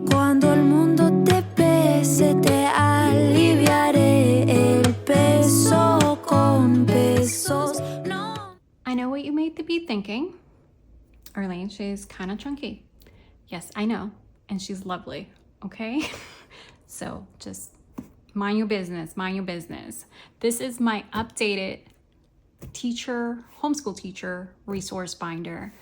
Cuando el mundo te pese, te aliviaré el peso con pesos. No. I know what you may be thinking. Arlene, she's kind of chunky. Yes, I know. And she's lovely, okay? So just mind your business, mind your business. This is my updated homeschool teacher resource binder.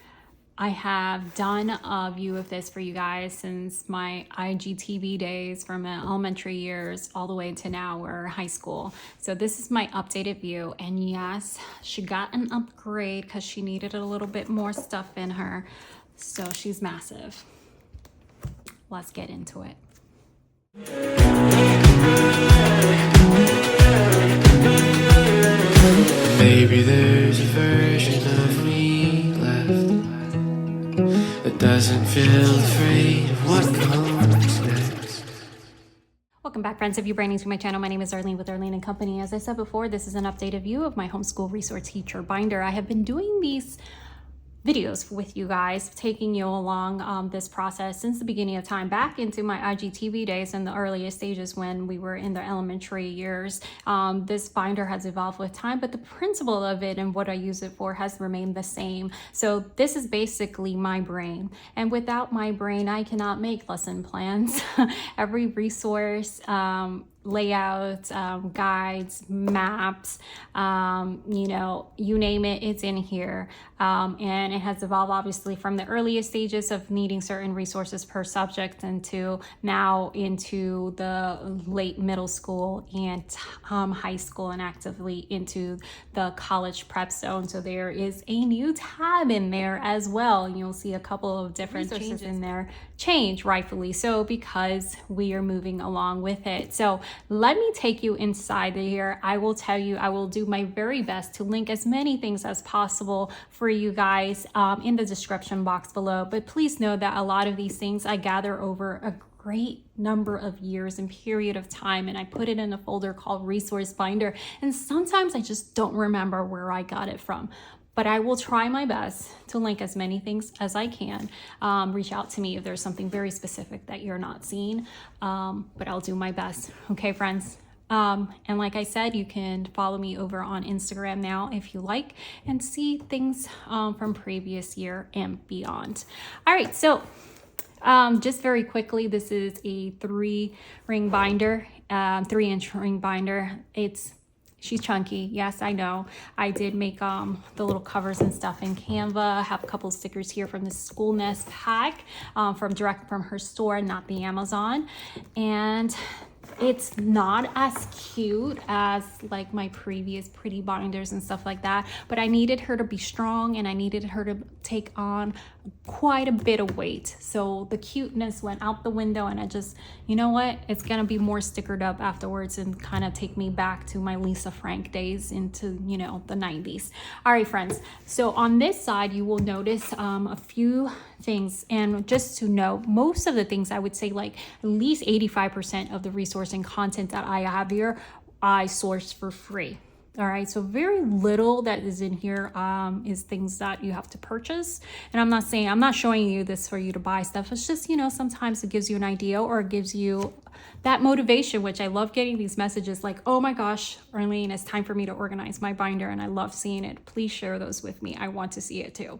I have done a view of this for you guys since my IGTV days from the elementary years all the way to now we're high school. So this is my updated view. And yes, she got an upgrade because she needed a little bit more stuff in her. So she's massive. Let's get into it. Maybe there's a version of me left that doesn't feel afraid of what comes next. Welcome back, friends. If you're brand new to my channel, my name is Arlene with Arlene & Company. As I said before, this is an updated view of my homeschool resource teacher binder. I have been doing these videos with you guys, taking you along this process since the beginning of time, back into my IGTV days in the earliest stages when we were in the elementary years. This binder has evolved with time, but the principle of it and what I use it for has remained the same. So this is basically my brain, and without my brain, I cannot make lesson plans. Every resource, layout, guides, maps, you know, you name it, it's in here. And it has evolved obviously from the earliest stages of needing certain resources per subject into now into the late middle school and high school and actively into the college prep zone. So there is a new tab in there as well. You'll see a couple of different changes in there, change rightfully so because we are moving along with it. So let me take you inside here. I will tell you, I will do my very best to link as many things as possible for you guys in the description box below. But please know that a lot of these things I gather over a great number of years and period of time, and I put it in a folder called Resource Binder. And sometimes I just don't remember where I got it from. But I will try my best to link as many things as I can. Reach out to me if there's something very specific that you're not seeing, but I'll do my best. Okay, friends? And like I said, you can follow me over on Instagram now if you like and see things from previous year and beyond. All right, so just very quickly, this is a 3-ring binder, 3-inch ring binder. She's chunky. Yes, I know. I did make the little covers and stuff in Canva. I have a couple of stickers here from the School Nest pack direct from her store, not the Amazon. And it's not as cute as like my previous pretty binders and stuff like that, but I needed her to be strong and I needed her to take on quite a bit of weight. So the cuteness went out the window, and I just, you know what, it's gonna be more stickered up afterwards and kind of take me back to my Lisa Frank days into, you know, the 90s. All right, friends, so on this side you will notice a few things, and just to know, most of the things, I would say like at least 85% of the resource and content that I have here I sourced for free. All right, so very little that is in here is things that you have to purchase. And I'm not showing you this for you to buy stuff. It's just, you know, sometimes it gives you an idea or it gives you that motivation, which I love getting these messages like, oh my gosh, Arlene, it's time for me to organize my binder. And I love seeing it. Please share those with me. I want to see it too.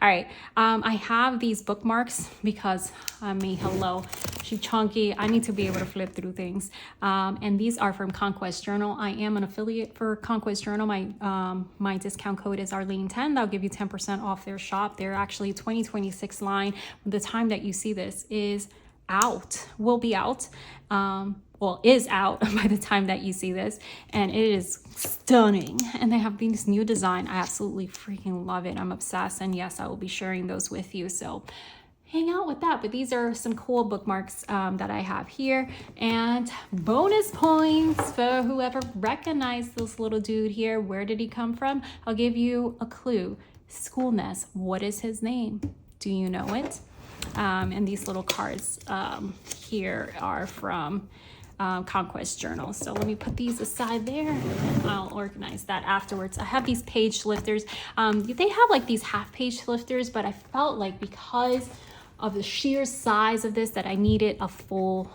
All right, I have these bookmarks because, hello, she's chunky. I need to be able to flip through things. And these are from Conquest Journal. I am an affiliate for Conquest Journal. My discount code is Arlene10. That'll give you 10% off their shop. They're actually 2026 line. The time that you see this will be out. Is out by the time that you see this, and it is stunning. And they have this new design. I absolutely freaking love it. I'm obsessed, and yes, I will be sharing those with you. So hang out with that. But these are some cool bookmarks that I have here, and bonus points for whoever recognized this little dude here. Where did he come from? I'll give you a clue. School Nest. What is his name? Do you know it? And these little cards here are from Conquest Journal. So let me put these aside there, and I'll organize that afterwards. I have these page lifters. They have like these half page lifters, but I felt like because of the sheer size of this that I needed a full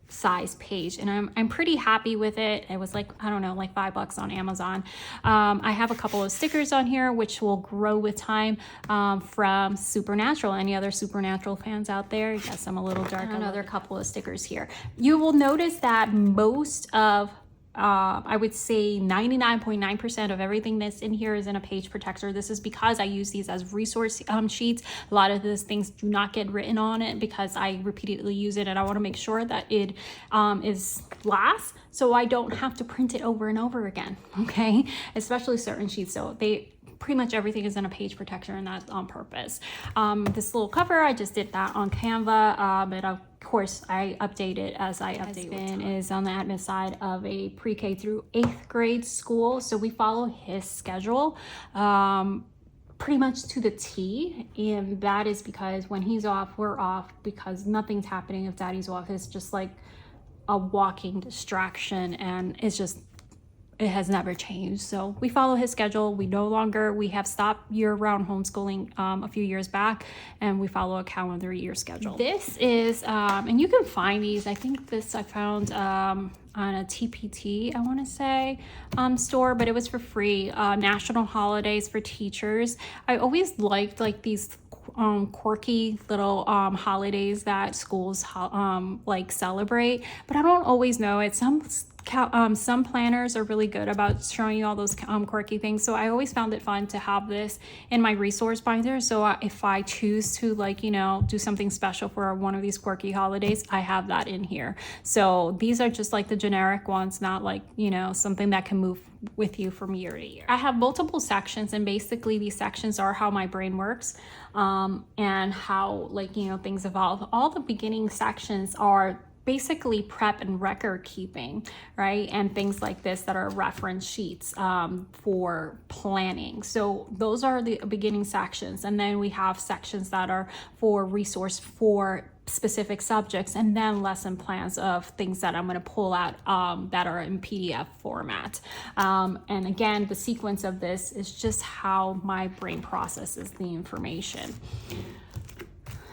size page, and I'm pretty happy with it. It was like, I don't know, like $5 on Amazon. I have a couple of stickers on here which will grow with time from Supernatural. Any other Supernatural fans out there? Yes, I'm a little dark. Another couple of stickers here. You will notice that most of I would say 99.9% of everything that's in here is in a page protector. This is because I use these as resource sheets. A lot of those things do not get written on it because I repeatedly use it, and I want to make sure that it lasts, so I don't have to print it over and over again, okay? Especially certain sheets. So pretty much everything is in a page protector, and that's on purpose. This little cover, I just did that on Canva, but of course I update it as I update. Ben is on the admin side of a pre-K through 8th grade school, so we follow his schedule pretty much to the T, and that is because when he's off, we're off, because nothing's happening. If daddy's off, it's just like a walking distraction, and it has never changed. So we follow his schedule. We have stopped year-round homeschooling a few years back, and we follow a calendar year schedule. This is, and you can find these, I think this I found on a TPT, I want to say, store, but it was for free. National holidays for teachers. I always liked like these quirky little holidays that schools like celebrate, but I don't always know it. Some planners are really good about showing you all those quirky things, so I always found it fun to have this in my resource binder. So if I choose to, like, you know, do something special for one of these quirky holidays, I have that in here. So these are just like the generic ones, not like, you know, something that can move with you from year to year. I have multiple sections, and basically these sections are how my brain works and how, like, you know, things evolve. All the beginning sections are basically prep and record keeping, right? And things like this that are reference sheets for planning. So those are the beginning sections. And then we have sections that are for resource for specific subjects, and then lesson plans of things that I'm going to pull out that are in PDF format. And again, the sequence of this is just how my brain processes the information.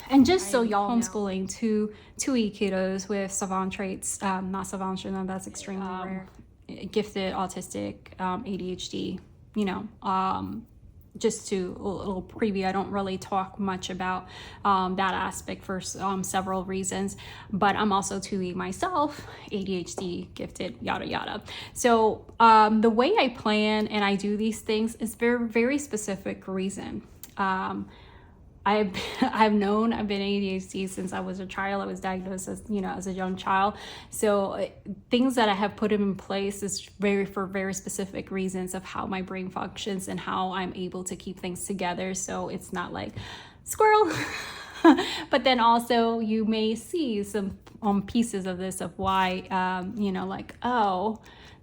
And just so y'all, homeschooling two kiddos with savant traits, not savant syndrome, that's extremely rare, gifted, autistic, ADHD, you know, just to a little preview, I don't really talk much about that aspect for several reasons, but I'm also 2E myself, ADHD, gifted, yada yada. So the way I plan and I do these things is very, very specific reason. I've been ADHD since I was a child. I was diagnosed as, you know, as a young child. So things that I have put in place is for very specific reasons of how my brain functions and how I'm able to keep things together. So it's not like squirrel. But then also you may see some pieces of this of why, you know, like, oh,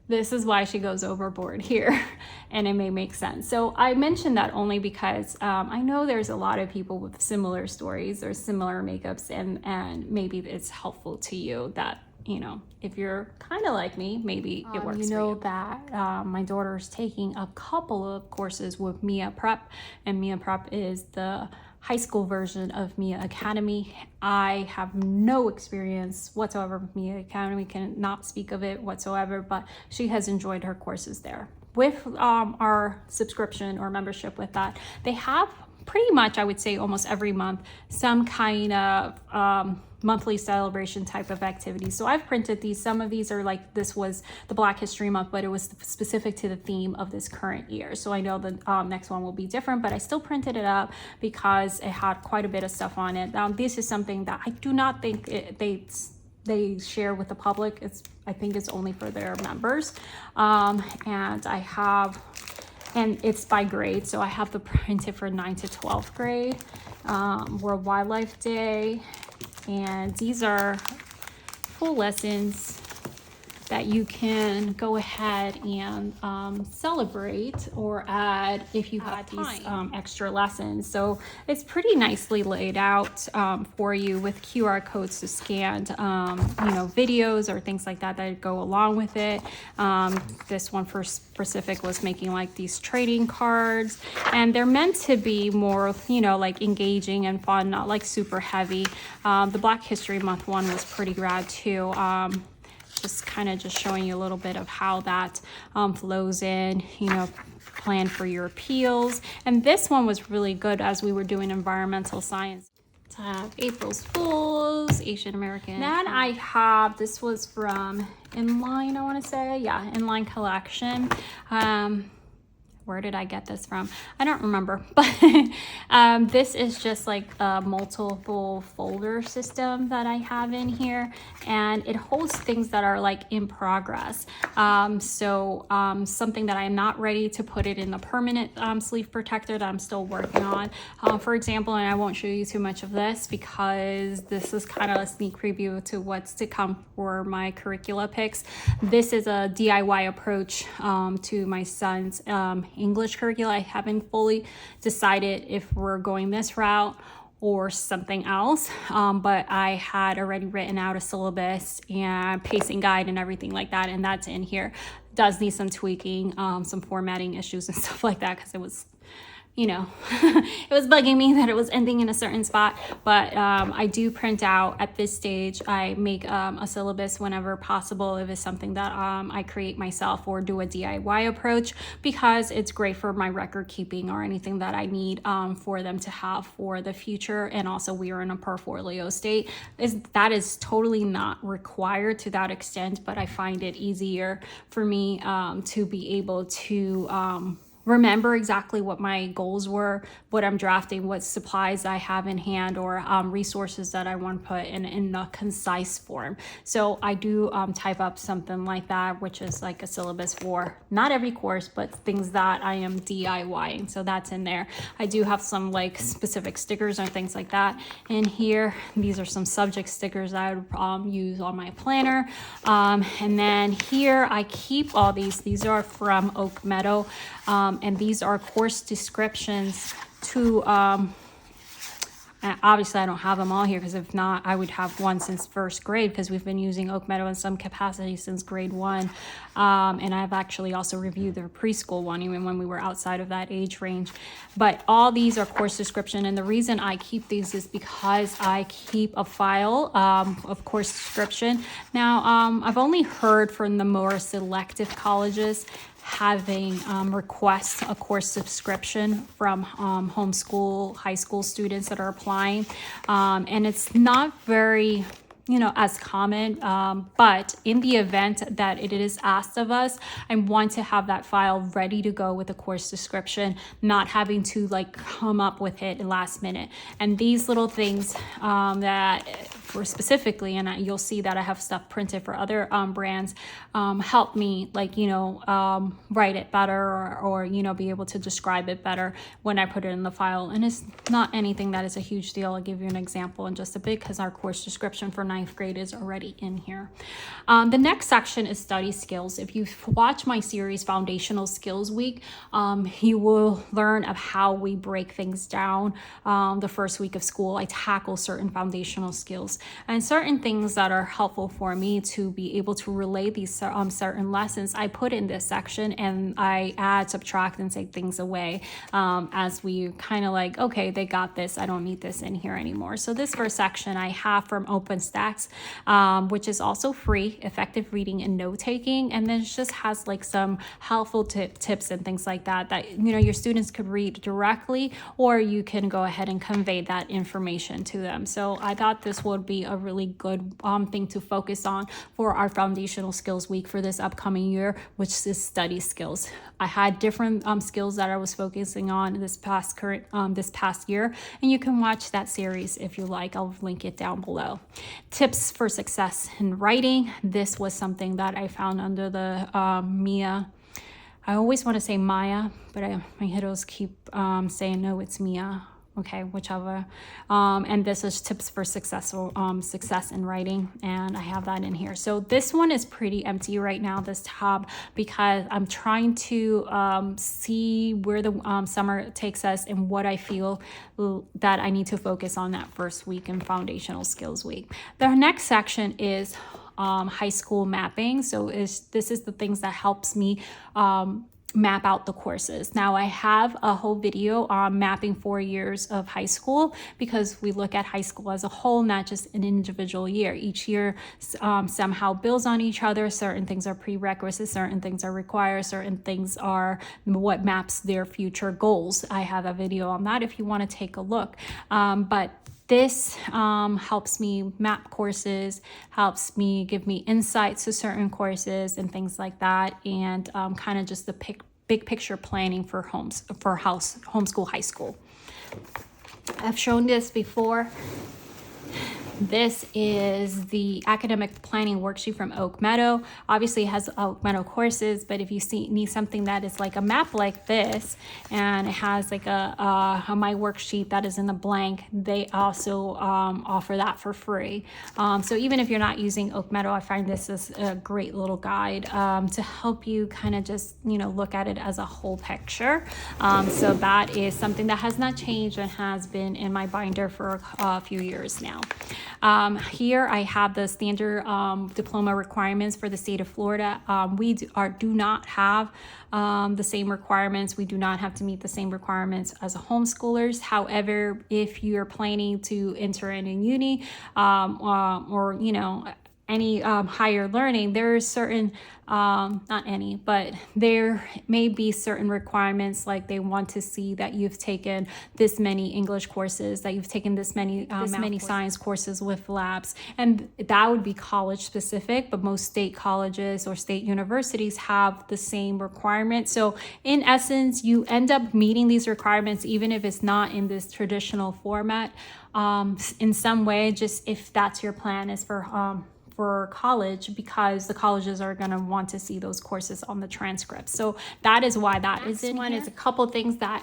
this is why she goes overboard here, and it may make sense. So I mentioned that only because I know there's a lot of people with similar stories or similar makeups, and maybe it's helpful to you that, you know, if you're kind of like me, maybe it works. You know that my daughter's taking a couple of courses with Mia Prep, and Mia Prep is the high school version of Mia Academy. I have no experience whatsoever with Mia Academy, cannot speak of it whatsoever, but she has enjoyed her courses there. With our subscription or membership with that, they have pretty much, I would say almost every month, some kind of monthly celebration type of activity. So I've printed these. Some of these are like, this was the Black History Month, but it was specific to the theme of this current year. So I know the next one will be different, but I still printed it up because it had quite a bit of stuff on it. This is something that I do not think they share with the public. I think it's only for their members. And it's by grade. So I have the printed for 9th to 12th grade, World Wildlife Day. And these are full lessons that you can go ahead and celebrate or add if you have these extra lessons. So it's pretty nicely laid out for you with QR codes to scan, videos or things like that go along with it. This one for specific was making like these trading cards, and they're meant to be more, like engaging and fun, not like super heavy. The Black History Month one was pretty rad too. Just showing you a little bit of how that flows in, plan for your appeals. And this one was really good as we were doing environmental science. To have April's Fools, Asian American. Then I have, this was from Inline, I want to say. Yeah, Inline Collection. Where did I get this from? I don't remember, but this is just like a multiple folder system that I have in here, and it holds things that are like in progress. Something that I'm not ready to put it in the permanent sleeve protector that I'm still working on. For example, and I won't show you too much of this because this is kind of a sneak preview to what's to come for my curricula picks. This is a DIY approach to my son's English curricula. I haven't fully decided if we're going this route or something else, but I had already written out a syllabus and pacing guide and everything like that, and that's in here. It does need some tweaking, some formatting issues and stuff like that, because it was it was bugging me that it was ending in a certain spot. But I do print out at this stage. I make a syllabus whenever possible if it's something that I create myself or do a DIY approach, because it's great for my record keeping or anything that I need for them to have for the future. And also we are in a portfolio state. That is totally not required to that extent, but I find it easier for me to be able to remember exactly what my goals were, what I'm drafting, what supplies I have in hand, or resources that I want to put in a concise form. So I do type up something like that, which is like a syllabus for not every course, but things that I am DIYing. So that's in there. I do have some like specific stickers or things like that in here. These are some subject stickers I would use on my planner. And then here I keep all these. These are from Oak Meadow. And these are course descriptions to, obviously I don't have them all here, because if not, I would have one since first grade, because we've been using Oak Meadow in some capacity since grade 1. And I've actually also reviewed their preschool one, even when we were outside of that age range. But all these are course description. And the reason I keep these is because I keep a file of course description. Now, I've only heard from the more selective colleges having requests a course subscription from homeschool high school students that are applying, and it's not very as common, but in the event that it is asked of us, I want to have that file ready to go with a course description, not having to like come up with it last minute. And these little things that for specifically, and you'll see that I have stuff printed for other brands, help me like, write it better or be able to describe it better when I put it in the file. And it's not anything that is a huge deal. I'll give you an example in just a bit, because our course description for 9th grade is already in here. The next section is study skills. If you've watched my series Foundational Skills Week, you will learn of how we break things down. The first week of school, I tackle certain foundational skills and certain things that are helpful for me to be able to relay these certain lessons. I put in this section, and I add, subtract, and take things away as we kind of like, okay, they got this, I don't need this in here anymore. So this first section I have from Openstax, which is also free, effective reading and note taking, and then it just has like some helpful tips and things like that your students could read directly, or you can go ahead and convey that information to them. So I thought this would be a really good thing to focus on for our foundational skills week for this upcoming year, which is study skills. I had different skills that I was focusing on this past year, and you can watch that series if you like. I'll link it down below. Tips for success in writing. This was something that I found under the Mia. I always want to say Maya, but my kiddos keep saying no, it's Mia okay, whichever. And this is tips for success in writing, and I have that in here. So this one is pretty empty right now, this tab, because I'm trying to see where the summer takes us and what I feel that I need to focus on that first week in foundational skills week. The next section is high school mapping. So this is the things that helps me map out the courses. Now I have a whole video on mapping 4 years of high school, because we look at high school as a whole, not just an individual year. Each year somehow builds on each other. Certain things are prerequisites, certain things are required, certain things are what maps their future goals. I have a video on that if you want to take a look. But this helps me map courses, helps me give me insights to certain courses and things like that, and kind of just the big picture planning for homeschool high school. I've shown this before. This is the academic planning worksheet from Oak Meadow. Obviously it has Oak Meadow courses, but if you need something that is like a map like this, and it has like a my worksheet that is in the blank, they also offer that for free. So even if you're not using Oak Meadow, I find this is a great little guide to help you kind of just, look at it as a whole picture. So that is something that has not changed and has been in my binder for a few years now. Here I have the standard diploma requirements for the state of Florida. We do not have the same requirements. We do not have to meet the same requirements as a homeschoolers. However, if you're planning to enter in a uni or any higher learning, there are certain, not any, but there may be certain requirements, like they want to see that you've taken this many English courses, that you've taken this many science courses with labs, and that would be college specific, but most state colleges or state universities have the same requirement. So in essence, you end up meeting these requirements even if it's not in this traditional format, in some way, just if that's your plan is for college, because the colleges are going to want to see those courses on the transcript. So that is why that is in one. Is a couple things that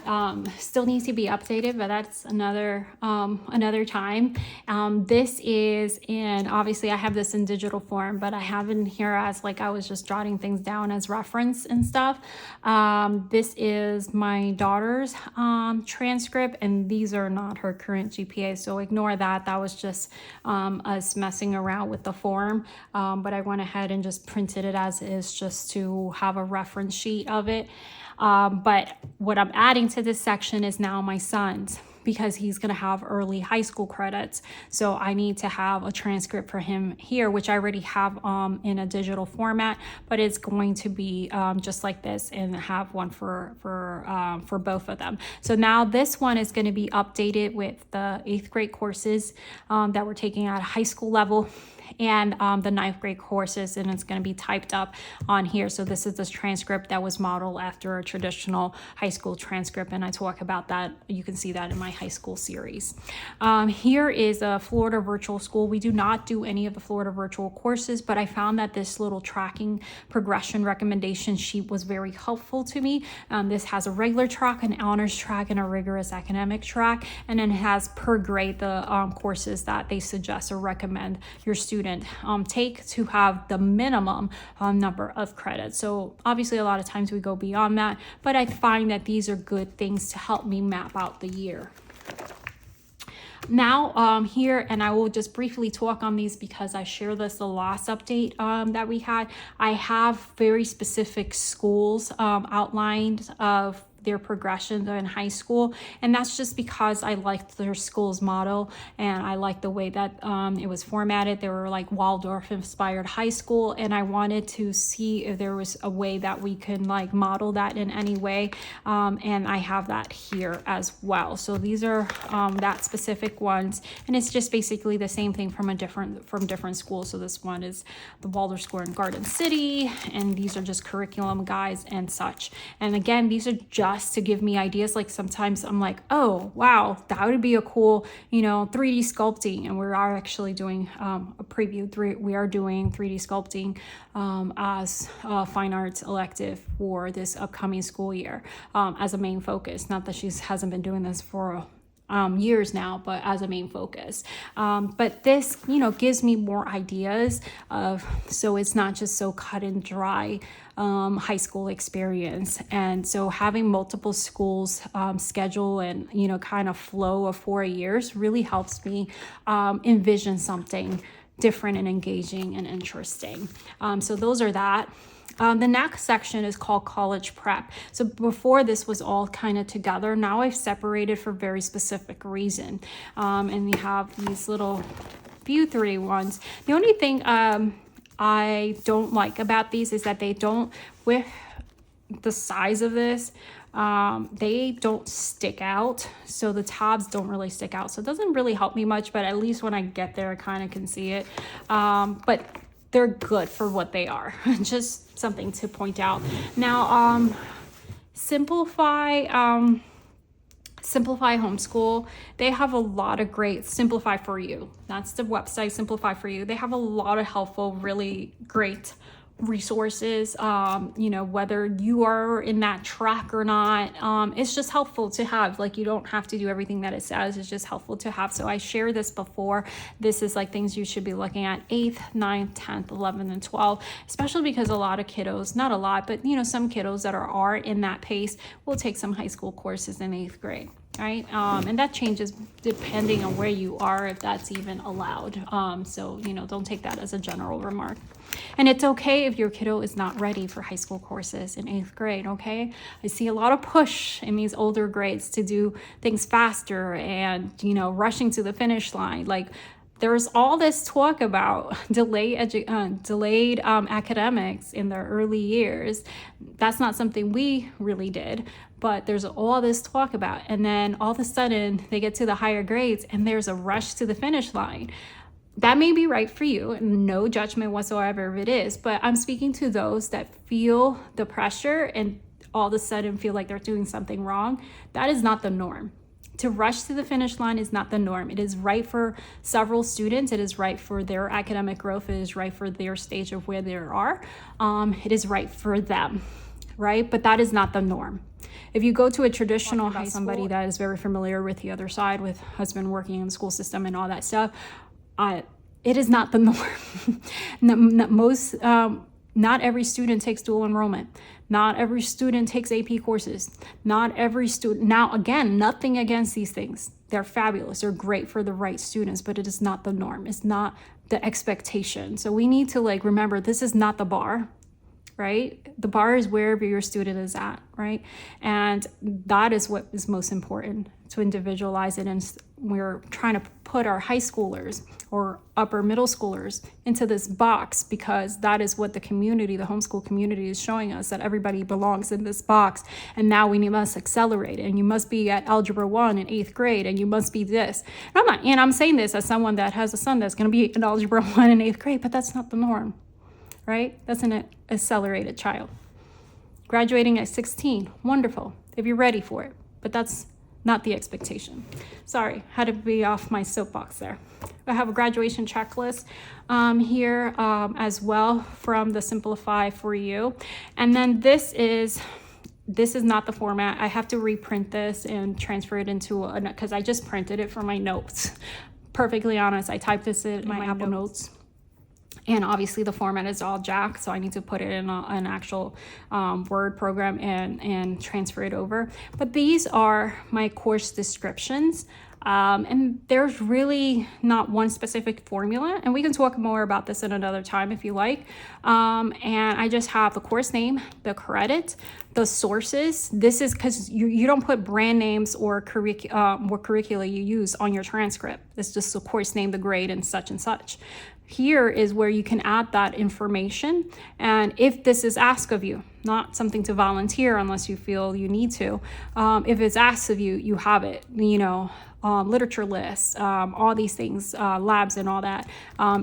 still needs to be updated, but that's another time. This is in, obviously I have this in digital form, but I have in here as like I was just jotting things down as reference and stuff. This is my daughter's transcript, and these are not her current GPA, so ignore that. That was just us messing around with the form. But I went ahead and just printed it as is, just to have a reference sheet of it. But what I'm adding to this section is now my son's, because he's going to have early high school credits. So I need to have a transcript for him here, which I already have in a digital format, but it's going to be just like this, and have one for both of them. So now this one is going to be updated with the 8th grade courses that we're taking at a high school level, and the 9th grade courses, and it's going to be typed up on here. So this is this transcript that was modeled after a traditional high school transcript, and I talk about that. You can see that in my high school series. Here is a Florida virtual school. We do not do any of the Florida virtual courses, but I found that this little tracking progression recommendation sheet was very helpful to me. This has a regular track, an honors track, and a rigorous academic track, and then it has per grade the courses that they suggest or recommend your student take to have the minimum number of credits. So obviously a lot of times we go beyond that, but I find that these are good things to help me map out the year. Now here, and I will just briefly talk on these because I share this the last update that we had. I have very specific schools outlined of their progression in high school, and that's just because I liked their school's model, and I liked the way that it was formatted. They were like Waldorf inspired high school, and I wanted to see if there was a way that we can like model that in any way, and I have that here as well. So these are that specific ones, and it's just basically the same thing from different schools. So this one is the Waldorf School in Garden City, and these are just curriculum guides and such. And again, these are just to give me ideas. Like sometimes I'm like, oh wow, that would be a cool 3D sculpting, and we are actually doing a preview. We are doing 3D sculpting as a fine arts elective for this upcoming school year as a main focus. Not that she hasn't been doing this for years now, but as a main focus. But this, gives me more ideas of, so it's not just so cut and dry high school experience. And so having multiple schools schedule and, kind of flow of 4 years really helps me envision something different and engaging and interesting. So those are that. The next section is called college prep. So before this was all kind of together. Now I've separated for very specific reason. And we have these little few 3 ones. The only thing I don't like about these is that they don't, with the size of this, they don't stick out. So the tabs don't really stick out. So it doesn't really help me much, but at least when I get there, I kind of can see it. But they're good for what they are. Just something to point out. Now, Simplify Homeschool, they have a lot of great, Simplify for You. That's the website, Simplify for You. They have a lot of helpful, really great resources, whether you are in that track or not. It's just helpful to have. Like, you don't have to do everything that it says. It's just helpful to have. So I shared this before. This is like things you should be looking at 8th, 9th, 10th, 11th, and 12th, especially because a lot of kiddos, not a lot, but some kiddos that are in that pace will take some high school courses in 8th grade. Right. And that changes depending on where you are, if that's even allowed. So, don't take that as a general remark. And it's okay if your kiddo is not ready for high school courses in 8th grade. Okay. I see a lot of push in these older grades to do things faster and, rushing to the finish line. Like, there's all this talk about delayed academics in their early years. That's not something we really did, but there's all this talk about. And then all of a sudden they get to the higher grades and there's a rush to the finish line. That may be right for you, and no judgment whatsoever if it is, but I'm speaking to those that feel the pressure and all of a sudden feel like they're doing something wrong. That is not the norm. To rush to the finish line is not the norm. It is right for several students. It is right for their academic growth. It is right for their stage of where they are. It is right for them, right? But that is not the norm. If you go to a traditional high school, somebody that is very familiar with the other side, with husband working in the school system and all that stuff, it is not the norm. Not every student takes dual enrollment. Not every student takes AP courses. Not every student. Now, again, nothing against these things. They're fabulous. They're great for the right students, but it is not the norm. It's not the expectation. So we need to remember, this is not the bar, right? The bar is wherever your student is at, right? And that is what is most important, to individualize it. And we're trying to put our high schoolers or upper middle schoolers into this box because that is what the community, the homeschool community, is showing us, that everybody belongs in this box. And now we must accelerate, and you must be at Algebra 1 in 8th grade, and you must be this. And I'm saying this as someone that has a son that's going to be in Algebra 1 in 8th grade, but that's not the norm, right? That's an accelerated child. Graduating at 16, wonderful, if you're ready for it, but that's not the expectation. Sorry, had to be off my soapbox there. I have a graduation checklist here as well from the Simplify for You. And then this is not the format. I have to reprint this and transfer it into because I just printed it for my notes. Perfectly honest, I typed this in my Apple Notes. And obviously the format is all jack, so I need to put it in an actual Word program and transfer it over. But these are my course descriptions. And there's really not one specific formula, and we can talk more about this at another time if you like. And I just have the course name, the credit, the sources. This is because you don't put brand names or what curricula you use on your transcript. It's just the course name, the grade, and such. Here is where you can add that information, and if this is asked of you, not something to volunteer unless you feel you need to, if it's asked of you, you have it, literature lists, all these things, labs and all that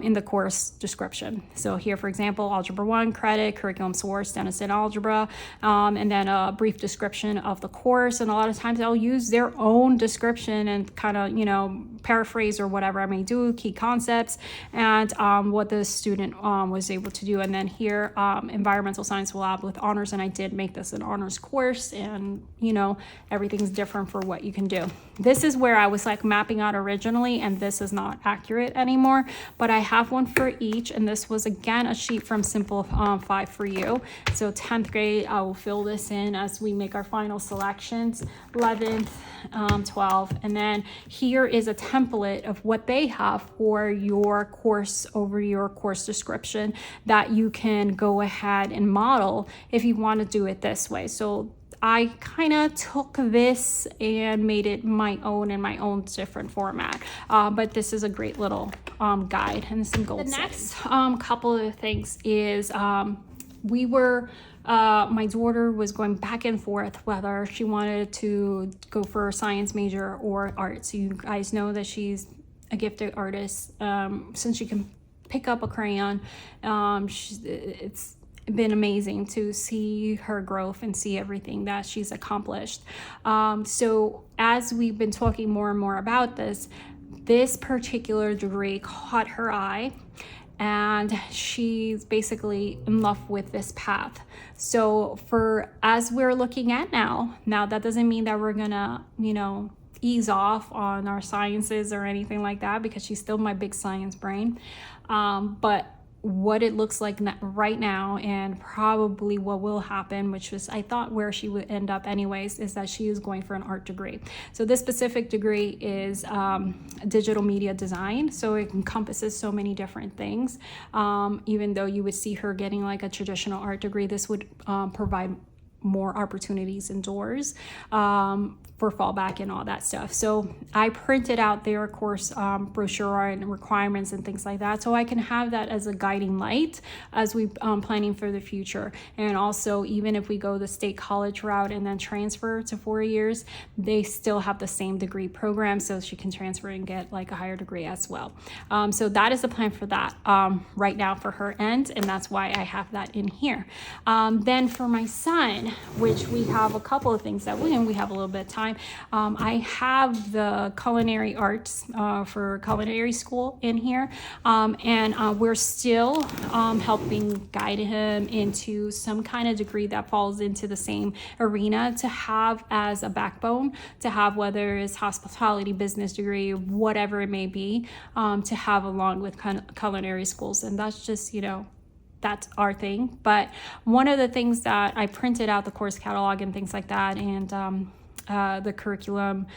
in the course description. So here, for example, Algebra 1 credit, curriculum source, Denison Algebra, and then a brief description of the course. And a lot of times I'll use their own description and kind of, paraphrase or whatever I may do, key concepts, and what the student was able to do. And then here, environmental science lab with honors, and I did make this an honors course, and everything's different for what you can do. This is where I was like mapping out originally, and this is not accurate anymore, but I have one for each. And this was again a sheet from Simplify for You. So 10th grade, I will fill this in as we make our final selections, 11th, 12th. And then here is a template of what they have for your course over your course description that you can go ahead and model if you want to do it this way. So I kind of took this and made it my own in my own different format. But this is a great little guide and some gold. The next couple of things is my daughter was going back and forth whether she wanted to go for a science major or art. So you guys know that she's a gifted artist. Since she can pick up a crayon, it's been amazing to see her growth and see everything that she's accomplished. So as we've been talking more and more about this particular degree caught her eye, and she's basically in love with this path. So as we're looking at now that doesn't mean that we're gonna, ease off on our sciences or anything like that, because she's still my big science brain. But what it looks like right now, and probably what will happen, which was I thought where she would end up anyways, is that she is going for an art degree. So this specific degree is digital media design, so it encompasses so many different things. Even though you would see her getting like a traditional art degree, this would provide more opportunities indoors for fallback and all that stuff. So I printed out their course brochure and requirements and things like that, so I can have that as a guiding light as we planning for the future. And also, even if we go the state college route and then transfer to 4 years, they still have the same degree program, so she can transfer and get like a higher degree as well. So that is the plan for that right now for her end, and that's why I have that in here. Then for my son, which we have a couple of things that we have a little bit of time. I have the culinary arts for culinary school in here, and we're still helping guide him into some kind of degree that falls into the same arena to have as a backbone, to have whether it's hospitality, business degree, whatever it may be, to have along with culinary schools. And that's just, that's our thing. But one of the things that I printed out the course catalog and things like that, and the curriculum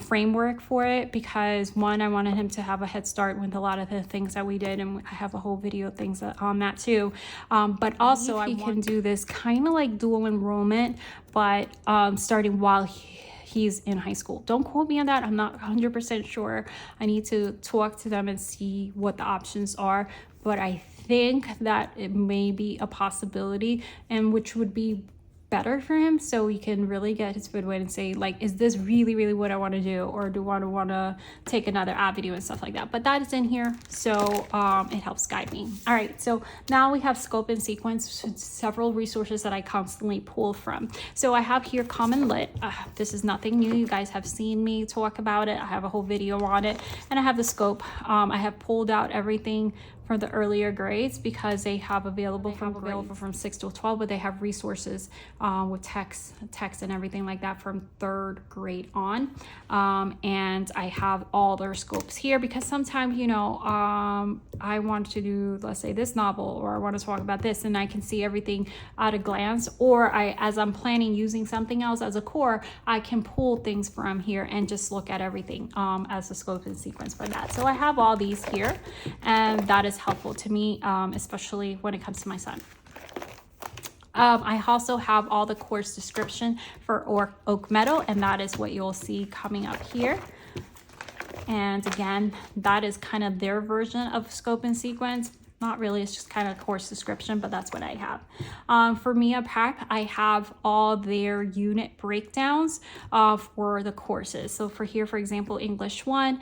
framework for it, because one, I wanted him to have a head start with a lot of the things that we did, and I have a whole video things on that too. But also I can do this kind of like dual enrollment, but starting while he's in high school. Don't quote me on that. I'm not 100% sure. I need to talk to them and see what the options are, but I think that it may be a possibility, and which would be better for him, so we can really get his foot wet and say, like, is this really what I want to do, or do I want to take another avenue and stuff like that. But that is in here, so it helps guide me. All right, so now we have scope and sequence, several resources that I constantly pull from. So I have here Common Lit. This is nothing new. You guys have seen me talk about it. I have a whole video on it. And I have the scope. I have pulled out everything for the earlier grades, because they have available from 6 to 12, but they have resources with text and everything like that from 3rd grade on. And I have all their scopes here, because sometimes, I want to do, let's say, this novel, or I want to talk about this, and I can see everything at a glance, or as I'm planning using something else as a core, I can pull things from here and just look at everything as a scope and sequence for that. So I have all these here, and that is helpful to me, especially when it comes to my son. I also have all the course description for Oak Meadow, and that is what you'll see coming up here. And again, that is kind of their version of scope and sequence. Not really, it's just kind of course description, but that's what I have. For Mia Prep, I have all their unit breakdowns for the courses. So for here, for example, English 1,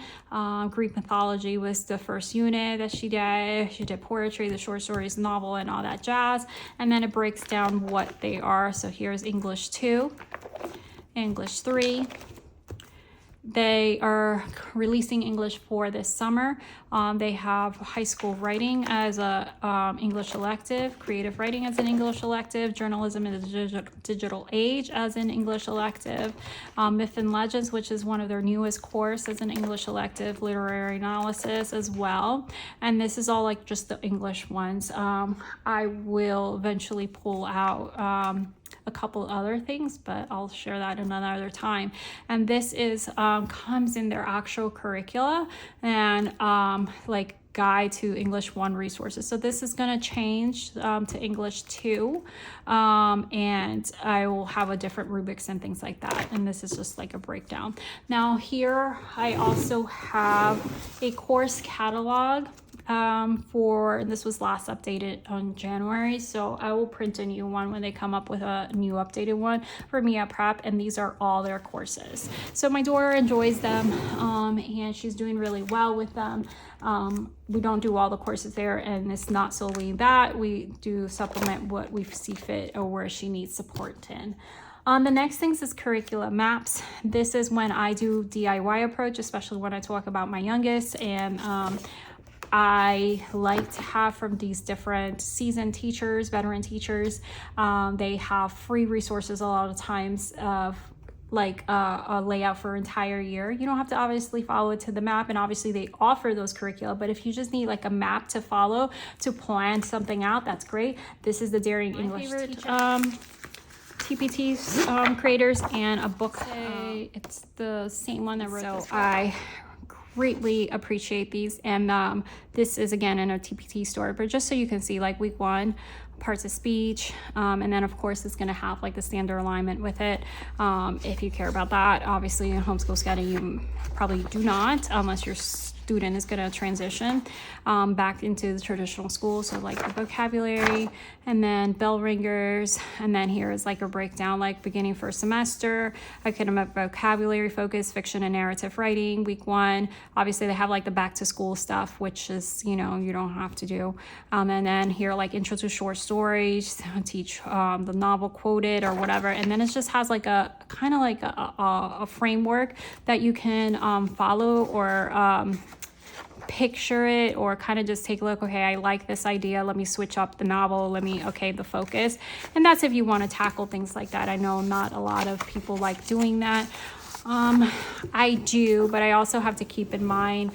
Greek mythology was the first unit that she did. She did poetry, the short stories, novel, and all that jazz. And then it breaks down what they are. So here's English 2, English 3, They are releasing English for this summer. They have high school writing as a English elective, creative writing as an English elective, journalism in the digital age as an English elective, myth and legends, which is one of their newest course, as an English elective, literary analysis as well. And this is all like just the English ones. I will eventually pull out a couple other things, but I'll share that another time. And this is comes in their actual curricula and like guide to English 1 resources. So this is going to change to English 2, and I will have a different rubrics and things like that. And this is just like a breakdown. Now here I also have a course catalog for, this was last updated on January, so I will print a new one when they come up with a new updated one for Mia Prep, and these are all their courses. So my daughter enjoys them, and she's doing really well with them. We don't do all the courses there, and it's not solely that. We do supplement what we see fit or where she needs support in. The next things is curriculum maps. This is when I do DIY approach, especially when I talk about my youngest, and I like to have from these different seasoned teachers, veteran teachers. They have free resources a lot of times of like a layout for entire year. You don't have to obviously follow it to the map, and obviously they offer those curricula, but if you just need like a map to follow to plan something out, that's great. This is the Daring English TPT creators, and a book. It's the same one that wrote this. So I greatly appreciate these, and this is again in a TPT store, but just so you can see like week 1 parts of speech, and then of course it's going to have like the standard alignment with it. If you care about that, obviously in homeschool scouting you probably do not, unless your student is going to transition back into the traditional school. So like the vocabulary, and then bell ringers, and then here is like a breakdown, like beginning first semester, academic vocabulary focus, fiction and narrative writing, week 1. Obviously they have like the back to school stuff, which is, you know, you don't have to do. And then here like intro to short stories, teach the novel quoted or whatever. And then it just has like a kind of like a framework that you can follow, or picture it, or kind of just take a look. Okay, I like this idea, let me switch up the novel, the focus. And that's if you want to tackle things like that. I know not a lot of people like doing that. I do, but I also have to keep in mind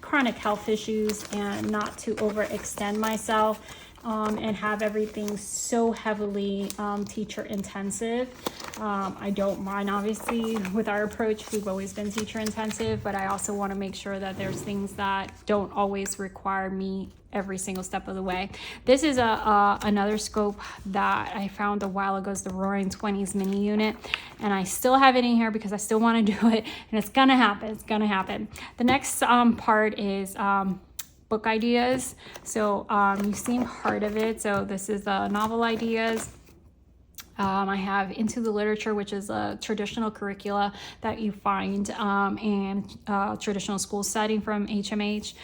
chronic health issues and not to overextend myself and have everything so heavily teacher intensive. I don't mind, obviously, with our approach, we've always been teacher intensive, but I also want to make sure that there's things that don't always require me every single step of the way. This is another scope that I found a while ago, is the Roaring 20s mini unit, and I still have it in here because I still want to do it, and it's gonna happen. It's gonna happen. The next part is book ideas. So you've seen part of it. So this is novel ideas. I have Into the Literature, which is a traditional curricula that you find in traditional school setting from HMH.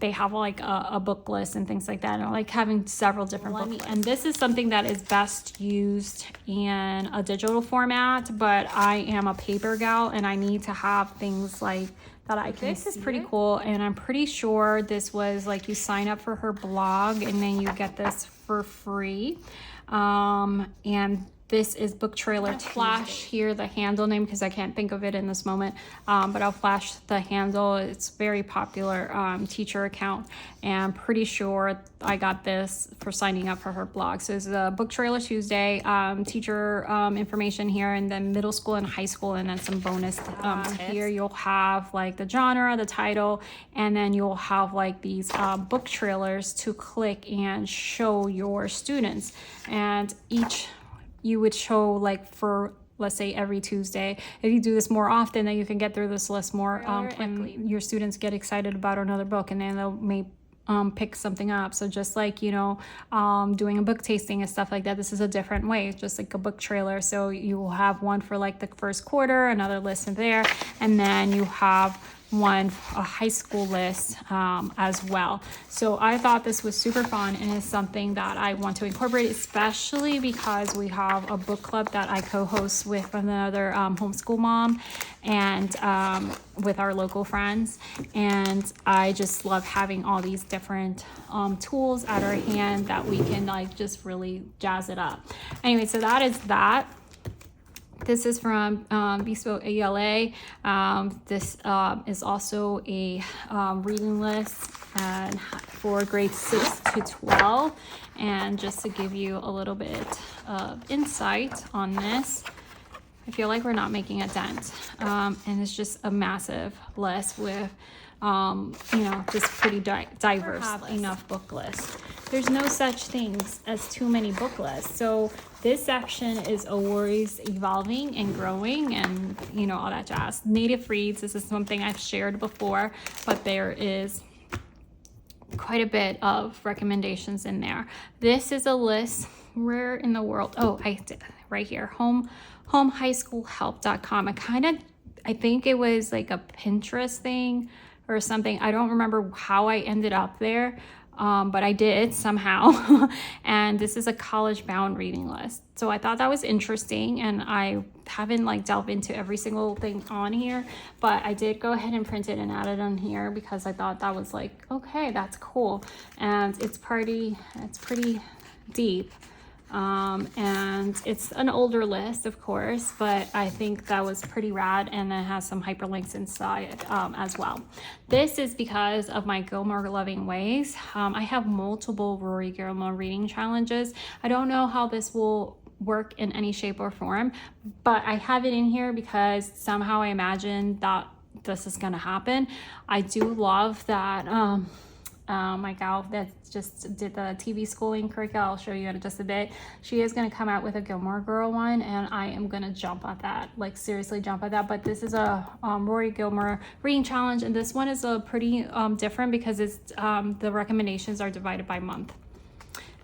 They have like a book list and things like that, and I like having several different book lists. And this is something that is best used in a digital format, but I am a paper gal and I need to have things like that I can see. This is pretty cool, and I'm pretty sure this was like you sign up for her blog and then you get this for free. And this is Book Trailer Tuesday. Flash here the handle name because I can't think of it in this moment, but I'll flash the handle. It's very popular teacher account, and I'm pretty sure I got this for signing up for her blog. So it's a Book Trailer Tuesday, teacher information here, and then middle school and high school, and then some bonus here. You'll have like the genre, the title, and then you'll have like these book trailers to click and show your students, and each you would show like for, let's say, every Tuesday. If you do this more often, then you can get through this list more quickly. Your students get excited about another book, and then they'll may pick something up. So just like, you know, doing a book tasting and stuff like that, this is a different way. It's just like a book trailer. So you will have one for like the first quarter, another list in there, and then you have a high school list as well. So I thought this was super fun and is something that I want to incorporate, especially because we have a book club that I co-host with another homeschool mom and with our local friends. And I just love having all these different tools at our hand that we can like just really jazz it up. Anyway, so that is that. This is from Bespoke ELA. This is also a reading list and for grades 6 to 12. And just to give you a little bit of insight on this, I feel like we're not making a dent. And it's just a massive list with, just pretty diverse enough book lists. There's no such things as too many book lists. So this section is always evolving and growing and, all that jazz. Native reads, this is something I've shared before, but there is quite a bit of recommendations in there. This is a list. Where in the world? Oh, I did right here. homehighschoolhelp.com. I think it was like a Pinterest thing or something. I don't remember how I ended up there. But I did somehow. And this is a college bound reading list. So I thought that was interesting, and I haven't like delved into every single thing on here, but I did go ahead and print it and add it on here because I thought that was like, okay, that's cool. And it's pretty deep. And it's an older list, of course, but I think that was pretty rad, and it has some hyperlinks inside as well. This is because of my Gilmore Loving Ways. I have multiple Rory Gilmore reading challenges. I don't know how this will work in any shape or form, but I have it in here because somehow I imagine that this is going to happen. I do love that my gal that just did the TV schooling curriculum, I'll show you in just a bit. She is going to come out with a Gilmore Girl one, and I am going to jump at that, like seriously jump at that. But this is a Rory Gilmore reading challenge, and this one is a pretty different because it's the recommendations are divided by month.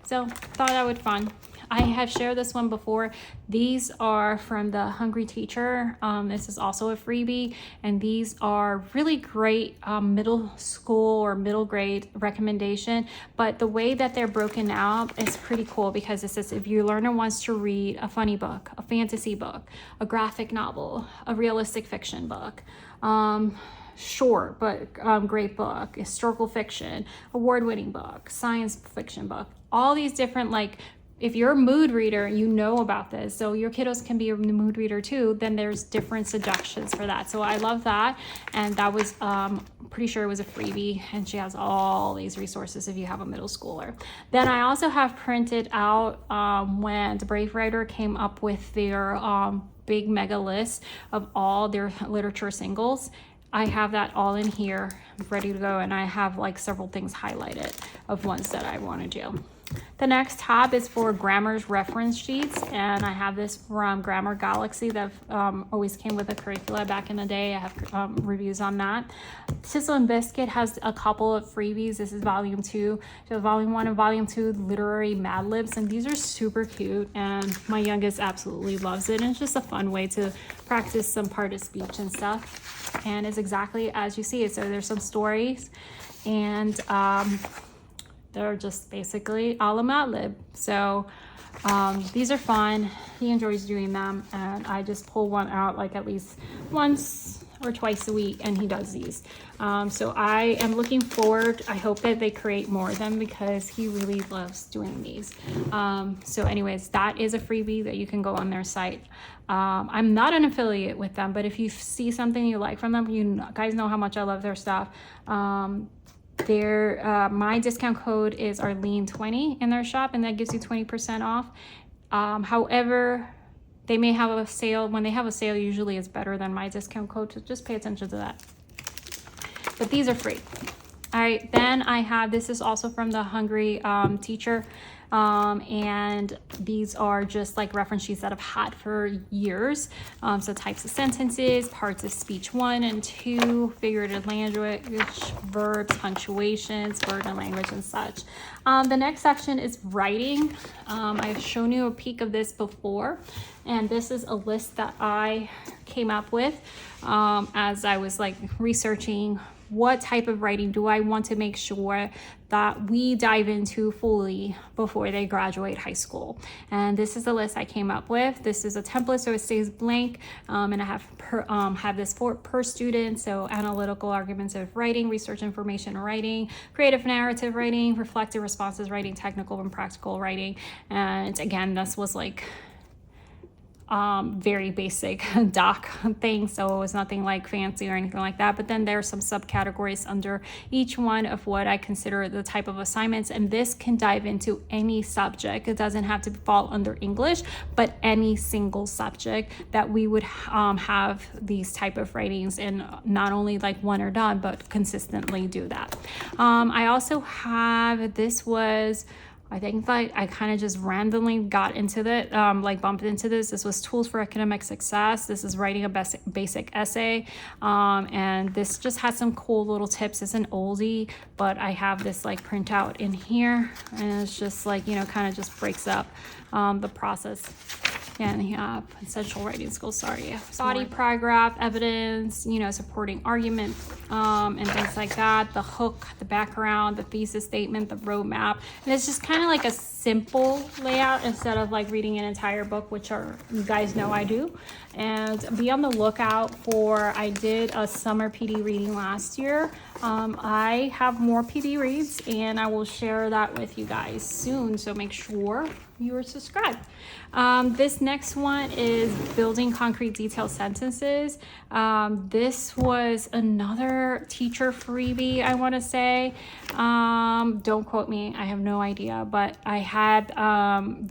So thought that would be fun. I have shared this one before. These are from the Hungry Teacher. This is also a freebie, and these are really great middle school or middle grade recommendation. But the way that they're broken out is pretty cool because it says if your learner wants to read a funny book, a fantasy book, a graphic novel, a realistic fiction book, short but great book, historical fiction, award-winning book, science fiction book, all these different, like, if you're a mood reader, you know about this, so your kiddos can be a mood reader too, then there's different suggestions for that. So I love that, and that was pretty sure it was a freebie, and she has all these resources if you have a middle schooler. Then I also have printed out when the Brave Writer came up with their big mega list of all their literature singles. I have that all in here ready to go, and I have like several things highlighted of ones that I want to do. The next tab is for Grammar's reference sheets, and I have this from Grammar Galaxy that always came with a curricula back in the day. I have reviews on that. Sizzle and Biscuit has a couple of freebies. This is volume 2. So volume 1 and volume 2 literary Mad Libs, and these are super cute, and my youngest absolutely loves it, and it's just a fun way to practice some part of speech and stuff, and it's exactly as you see it. So there's some stories, and they're just basically a la Mad Lib. So these are fun. He enjoys doing them, and I just pull one out like at least once or twice a week, and he does these. So I am looking forward. I hope that they create more of them because he really loves doing these. So anyways, that is a freebie that you can go on their site. I'm not an affiliate with them, but if you see something you like from them, you guys know how much I love their stuff. My discount code is Arlene20 in their shop, and that gives you 20% off. However, they may have a sale. When they have a sale, usually it's better than my discount code, so just pay attention to that. But these are free. All right, then I have, this is also from the Hungry Teacher. And these are just like reference sheets that I've had for years. So types of sentences, parts of speech 1 and 2, figurative language, verbs, punctuations, word and language and such. The next section is writing. I've shown you a peek of this before, and this is a list that I came up with as I was like researching what type of writing do I want to make sure that we dive into fully before they graduate high school. And this is the list I came up with. This is a template, so it stays blank, and I have this for per student. So analytical argumentative writing, research information writing, creative narrative writing, reflective responses writing, technical and practical writing. And again, this was like very basic doc thing, so it was nothing like fancy or anything like that. But then there are some subcategories under each one of what I consider the type of assignments, and this can dive into any subject. It doesn't have to fall under English, but any single subject that we would have these type of writings, and not only like one or done, but consistently do that. I also have, this was, I think that I kind of just randomly got into that, like bumped into this. This was Tools for Academic Success. This is writing a basic essay. And this just has some cool little tips. It's an oldie, but I have this like printout in here, and it's just like, you know, kind of just breaks up the process. And you have essential writing skills, body paragraph, evidence, you know, supporting argument, and things like that. The hook, the background, the thesis statement, the roadmap. And it's just kind of like a simple layout instead of like reading an entire book, which you guys know I do. And be on the lookout for, I did a summer PD reading last year. I have more PD reads, and I will share that with you guys soon. So make sure you are subscribed. This next one is building concrete detailed sentences. This was another teacher freebie, I want to say. Don't quote me, I have no idea, but I had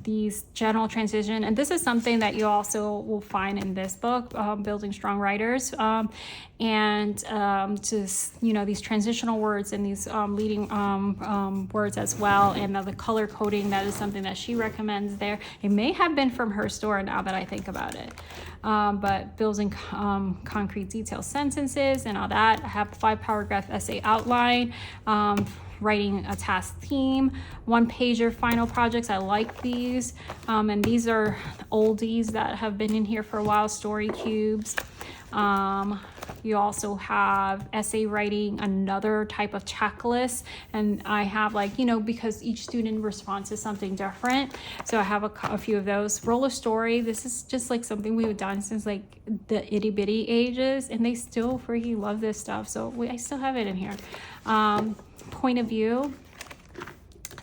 these general transition, and this is something that you also will find in this book, Building Strong Writers, and just, you know, these transitional words and these leading words as well, and the color coding. That is something that she recommends there. It may have been from her store now that I think about it, but building concrete detailed sentences and all that. I have 5-paragraph essay outline, writing a task theme, 1-pager final projects. I like these, and these are oldies that have been in here for a while, story cubes. You also have essay writing, another type of checklist, and I have, like, you know, because each student responds to something different, so I have a few of those. Roll a story. This is just like something we've done since like the itty bitty ages, and they still freaking love this stuff, so I still have it in here. Point of view.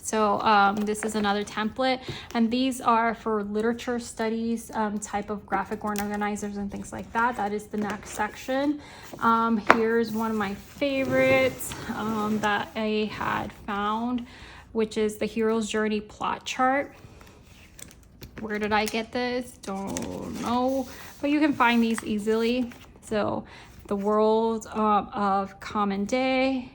So this is another template, and these are for literature studies, type of graphic organizers and things like that. That is the next section. Here's one of my favorites that I had found, which is the Hero's Journey plot chart. Where did I get this? Don't know, but you can find these easily. So the world of common day,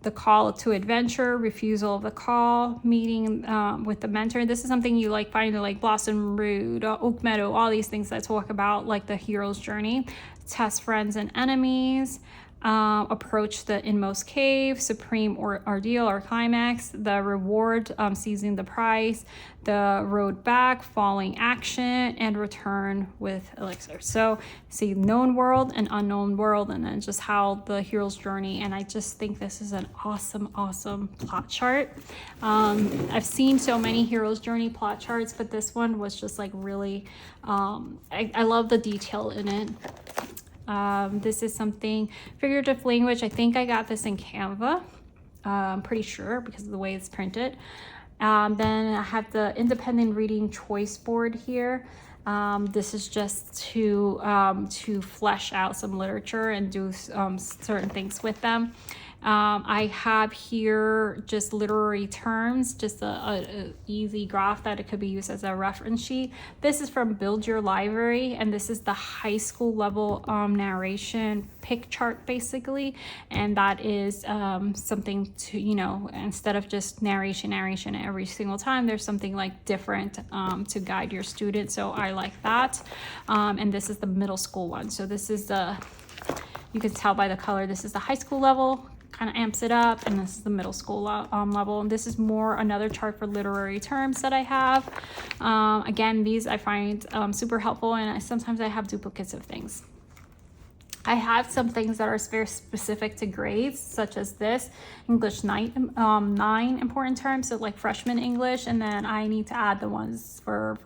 the call to adventure, refusal of the call, meeting with the mentor. This is something you like find in like Blossom Road, Oak Meadow, all these things that talk about like the hero's journey. Test friends and enemies, approach the inmost cave, supreme ordeal or climax, the reward, seizing the prize, the road back, falling action, and return with elixir. So see known world and unknown world, and then just how the hero's journey. And I just think this is an awesome plot chart. I've seen so many hero's journey plot charts, but this one was just like really, I love the detail in it. This is something, figurative language. I think I got this in Canva. I'm pretty sure because of the way it's printed. Then I have the independent reading choice board here. This is just to flesh out some literature and do certain things with them. I have here just literary terms, just a easy graph that it could be used as a reference sheet. This is from Build Your Library, and this is the high school level narration pick chart basically, and that is something to, you know, instead of just narration every single time, there's something like different to guide your students. So I like that. And this is the middle school one. So this is the, you can tell by the color, this is the high school level, kind of amps it up, and this is the middle school level. And this is more another chart for literary terms that I have. Again, these I find super helpful, and sometimes I have duplicates of things. I have some things that are very specific to grades, such as this English 9 important terms, so like freshman English, and then I need to add the ones for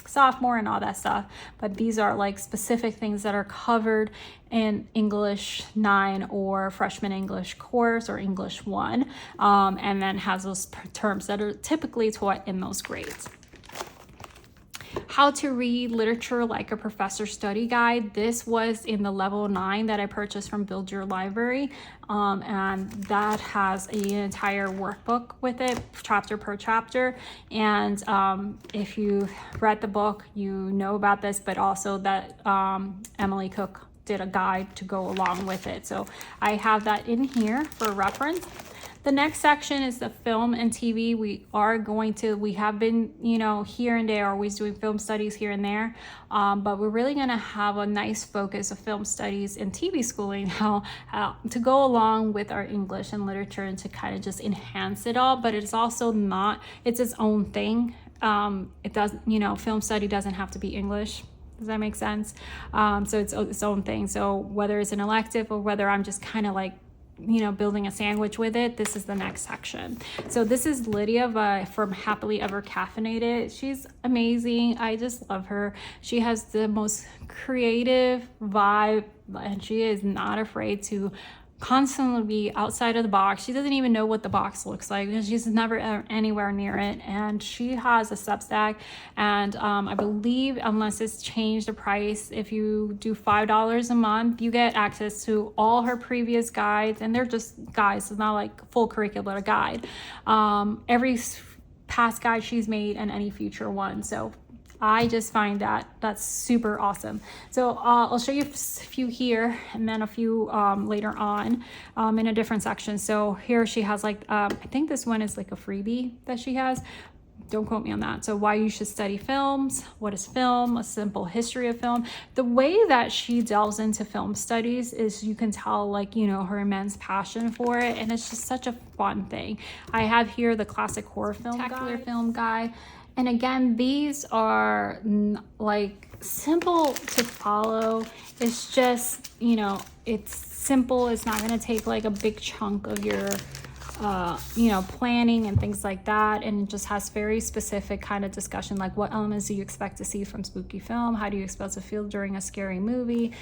sophomore and all that stuff. But these are like specific things that are covered in English 9 or freshman English course or English 1, and then has those terms that are typically taught in those grades. How to read literature like a professor study guide. This was in the level 9 that I purchased from Build Your Library, and that has an entire workbook with it, chapter per chapter. And if you've read the book, you know about this, but also that Emily Cook did a guide to go along with it. So I have that in here for reference. The next section is the film and TV. We have been, you know, here and there, always doing film studies here and there. But we're really gonna have a nice focus of film studies and TV schooling, how to go along with our English and literature and to kind of just enhance it all. But it's also not, it's its own thing. It doesn't, you know, film study doesn't have to be English. Does that make sense? So it's its own thing. So whether it's an elective or whether I'm just kind of like, you know, building a sandwich with it, this is the next section. So this is Lydia from Happily Ever Caffeinated. She's amazing. I just love her. She has the most creative vibe, and she is not afraid to constantly be outside of the box. She doesn't even know what the box looks like because she's never anywhere near it. And she has a Substack, and I believe, unless it's changed the price, if you do $5 a month, you get access to all her previous guides, and they're just guides. It's not like full curricular guide. Every past guide she's made and any future one. So I just find that that's super awesome. So I'll show you a few here and then a few later on in a different section. So here she has like, I think this one is like a freebie that she has. Don't quote me on that. So why you should study films, what is film, a simple history of film. The way that she delves into film studies is, you can tell, like, you know, her immense passion for it, and it's just such a fun thing. I have here the classic horror film guide. And again, these are like simple to follow. It's just, you know, it's simple. It's not going to take like a big chunk of your you know, planning and things like that, and it just has very specific kind of discussion, like what elements do you expect to see from spooky film, how do you expect to feel during a scary movie,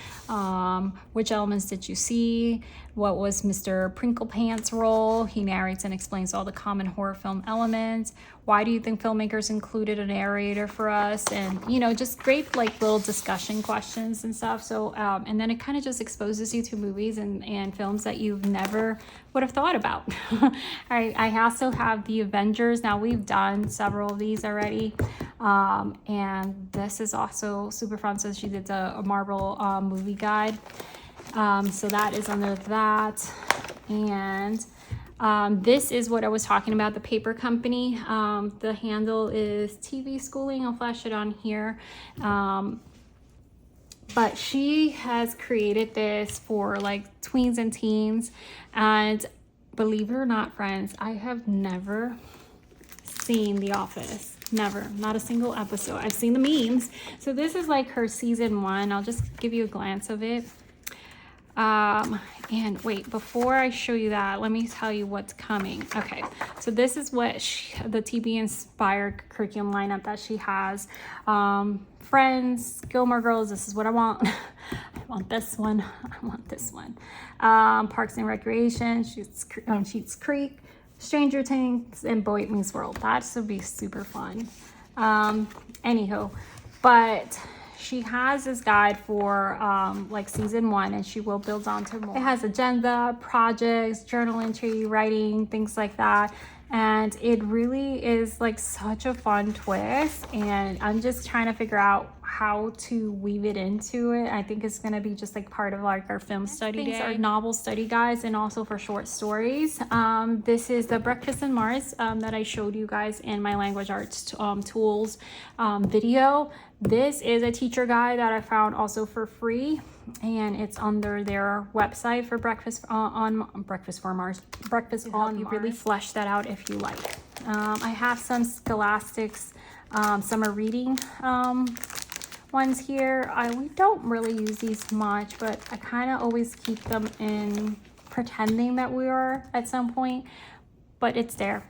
which elements did you see, what was Mr. Prinklepants' role, he narrates and explains all the common horror film elements, why do you think filmmakers included a narrator for us, and, you know, just great like little discussion questions and stuff. So and then it kind of just exposes you to movies and films that you've never would have thought about. I also have the Avengers. Now, we've done several of these already, and this is also super fun. So she did a Marvel movie guide, so that is under that. And this is what I was talking about, the paper company. The handle is TV Schooling. I'll flash it on here. But she has created this for like tweens and teens, and believe it or not, friends, I have never seen The Office. Never, not a single episode. I've seen the memes. So this is like her season 1. I'll just give you a glance of it. And wait, before I show you that, let me tell you what's coming. Okay, so this is what the TB inspired curriculum lineup that she has. Friends, Gilmore Girls, this is what I want. I want this one. I want this one. Parks and Recreation, Schitt's Creek, Stranger Things, and Boy Meets World. That should be super fun. Anyhow, but she has this guide for like season 1, and she will build onto more. It has agenda, projects, journal entry, writing, things like that. And it really is like such a fun twist, and I'm just trying to figure out how to weave it into it. I think it's going to be just like part of like our film study day. Our novel study guides, and also for short stories. This is the Breakfast in Mars that I showed you guys in my language arts tools video. This is a teacher guide that I found also for free, and it's under their website for Breakfast on Mars. You really flesh that out if you like. I have some Scholastic's summer reading ones here. We don't really use these much, but I kind of always keep them in pretending that we are at some point, but it's there.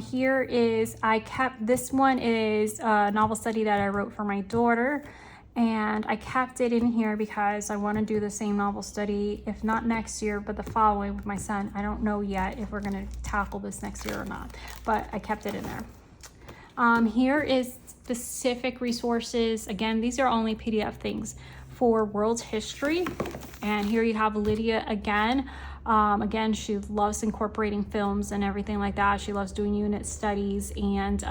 Here is, this one is a novel study that I wrote for my daughter, and I kept it in here because I want to do the same novel study, if not next year, but the following with my son. I don't know yet if we're going to tackle this next year or not, but I kept it in there. Here is specific resources. Again, these are only PDF things for world history. And here you have Lydia again. Again, she loves incorporating films and everything like that. She loves doing unit studies and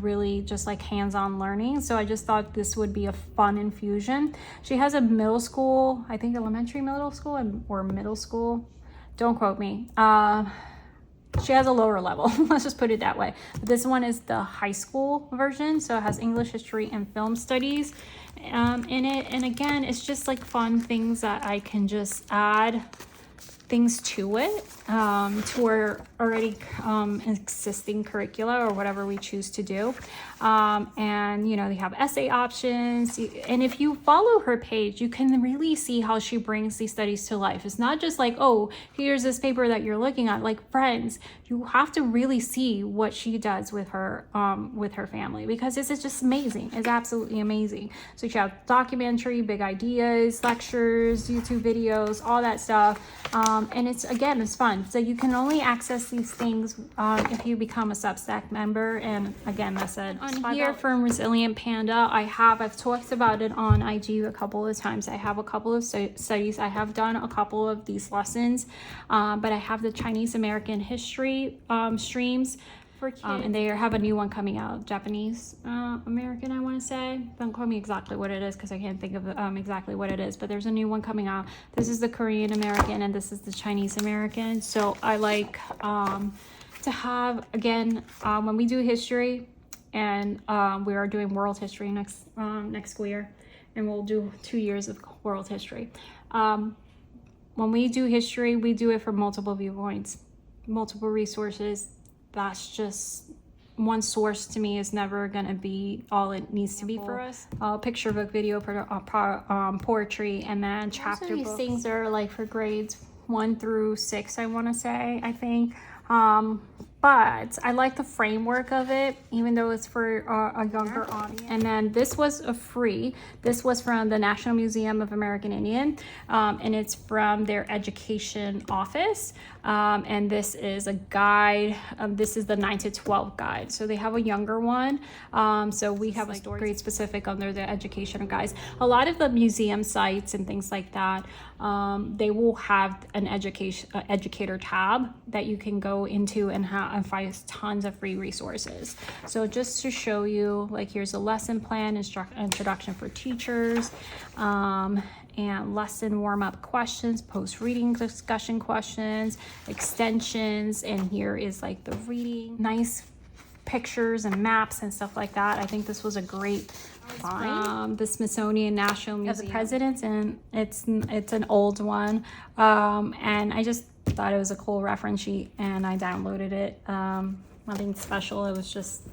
really just like hands-on learning. So I just thought this would be a fun infusion. She has a middle school, I think elementary middle school or middle school. Don't quote me. She has a lower level, let's just put it that way. But this one is the high school version, so it has English, history, and film studies in it. And again, it's just like fun things that I can just add things to it, to our already existing curricula or whatever we choose to do. And you know, they have essay options, and if you follow her page, you can really see how she brings these studies to life. It's not just like, oh, here's this paper that you're looking at. Like, friends, you have to really see what she does with her family, because this is just amazing. It's absolutely amazing. So you have documentary, big ideas, lectures, YouTube videos, all that stuff. And it's fun. So you can only access these things if you become a Substack member. And again, that's said on here from Resilient Panda. I've talked about it on IG a couple of times. I have a couple of studies. I have done a couple of these lessons, but I have the Chinese American history streams for kids. And they have a new one coming out, Japanese American, I want to say. Don't quote me exactly what it is because I can't think of exactly what it is, but there's a new one coming out. This is the Korean American, and this is the Chinese American. So I like to have, again, when we do history, and we are doing world history next school year, and we'll do 2 years of world history. When we do history, we do it from multiple viewpoints, multiple resources. That's just one source. To me is never going to be all it needs to be for us. Picture book, video, poetry, and then chapter books. These things are like for grades 1 through 6, I want to say, I think. But I like the framework of it, even though it's for a younger audience. And then this was free. This was from the National Museum of American Indian, and it's from their education office. And this is a guide. This is the 9 to 12 guide. So they have a younger one. So we have a grade specific under the educational guides. A lot of the museum sites and things like that, they will have an educator tab that you can go into and find tons of free resources. So just to show you, like, here's a lesson plan, introduction for teachers, and lesson warm-up questions, post-reading discussion questions, extensions, and here is like the reading, nice pictures and maps and stuff like that. I think this was a great find. The Smithsonian National Museum of the Presidents, and it's an old one, and I just thought it was a cool reference sheet, and I downloaded it. Nothing special. It was just,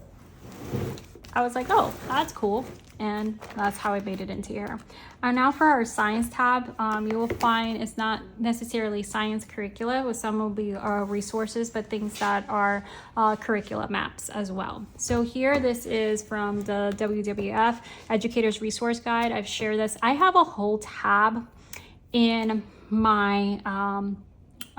I was like, oh, that's cool. And that's how I made it into here. And now for our science tab, you will find it's not necessarily science curricula, with some will be resources, but things that are curricula maps as well. So here, this is from the WWF Educators Resource Guide. I've shared this. I have a whole tab in my